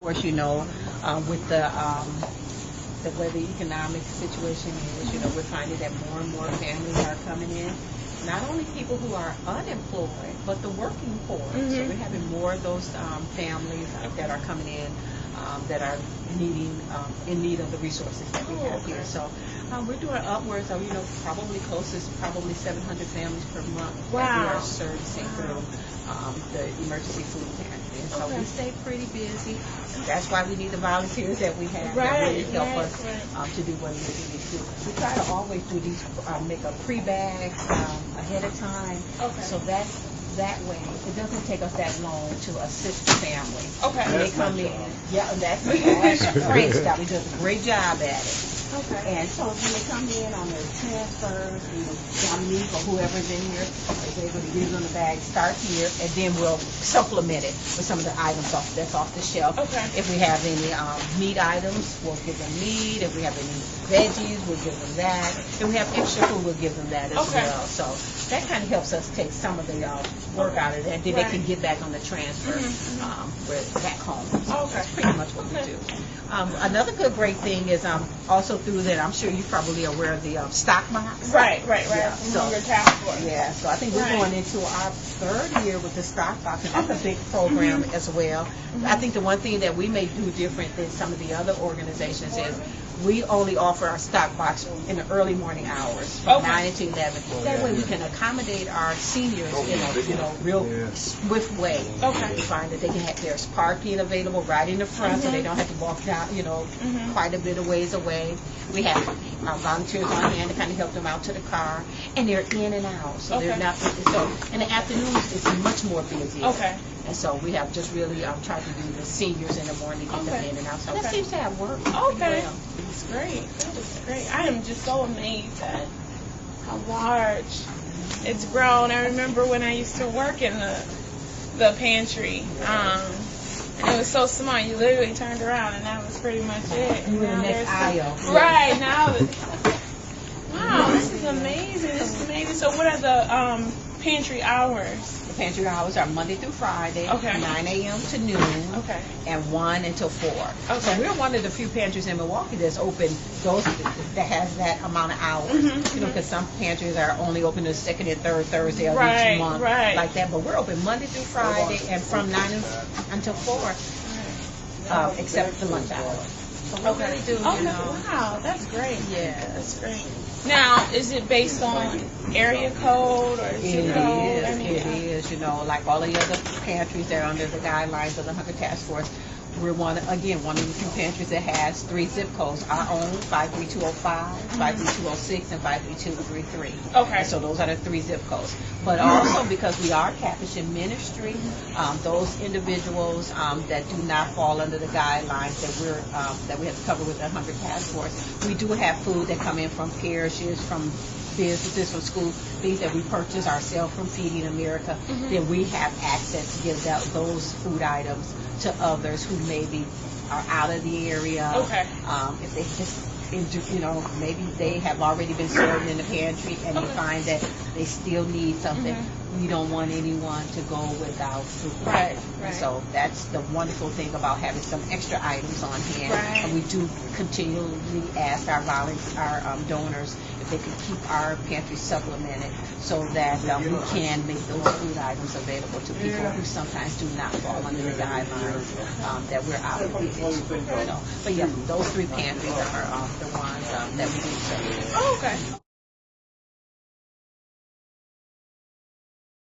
Of course, with the way the economic situation is, we're finding that more and more families are coming in. Not only people who are unemployed, but the working poor. Mm-hmm. So we're having more of those families that are coming in that are in need of the resources that we have here. So we're doing upwards of, probably closest, probably 700 families per month that we are servicing through the emergency food pantry. And so we stay pretty busy. And that's why we need the volunteers that we have that really help us to do what we need to do. We try to always do these, make a pre-bag ahead of time. Okay. So that way, it doesn't take us that long to assist the family. Okay. When they come in. Yeah, and that's Frank's job. He does a great job at it. Okay. And so when they come in on their transfers, Dominique or whoever's in here is able to give them the bag, start here, and then we'll supplement it with some of the items that's off the shelf. Okay. If we have any meat items, we'll give them meat. If we have any veggies, we'll give them that. If we have extra food, we'll give them that as well. So that kind of helps us take some of the work out of that. Then they can get back on the transfer back home. So that's pretty much what we do. Another great thing is also through that, I'm sure you're probably aware of the stock box. Right. Yeah, So your task force. Yeah, so I think we're going into our third year with the stock box, and that's a big program as well. I think the one thing that we may do different than some of the other organizations is we only offer our stock box in the early morning hours from 9 to 11. That way we can accommodate our seniors in a real swift way. Okay. We find that they can have there's parking available right in the front, so they don't have to walk down, quite a bit of ways away. We have volunteers on hand to kind of help them out to the car, and they're in and out, so they're not. So in the afternoons, it's much more busy. Okay. And so we have just really tried to do the seniors in the morning, get them in and out. So that seems to have worked pretty well. It's great. That is great. I am just so amazed at how large it's grown. I remember when I used to work in the pantry. And it was so small. You literally turned around, and that was pretty much it. You were in the next aisle. Right now. Wow, this is amazing. This is amazing. So, what are the pantry hours? The pantry hours are Monday through Friday, 9 a.m. to noon, and 1 until 4. Okay. So we're one of the few pantries in Milwaukee that's open that has that amount of hours. Because some pantries are only open the second and third Thursday of each month, like that. But we're open Monday through Friday and from 9 until 4, except the lunch hour. So we really do, Wow, that's great. Yeah, that's great. Now, is it based on area code or zip code? It is. Like all the other pantries that are under the guidelines of the Hunger Task Force. We're one of the few pantries that has 3 zip codes. Our own, 53205, 53206, and 53233. Okay. And so those are the 3 zip codes. But also because we are Capuchin ministry, those individuals that do not fall under the guidelines that we have to cover with the Hunger Task Force, we do have food that come in from parishes, from businesses, from schools, things that we purchase ourselves from Feeding America. Then we have access to give those food items to others who maybe are out of the area. If they just, maybe they have already been served in the pantry and they find that they still need something. We don't want anyone to go without food. Right. So that's the wonderful thing about having some extra items on hand. And we do continually ask our donors if they can keep our pantry supplemented so that we can make those food items available to people who sometimes do not fall under the guidelines that we're obligated to. But yeah, those 3 pantries are the ones that we do. Oh, okay.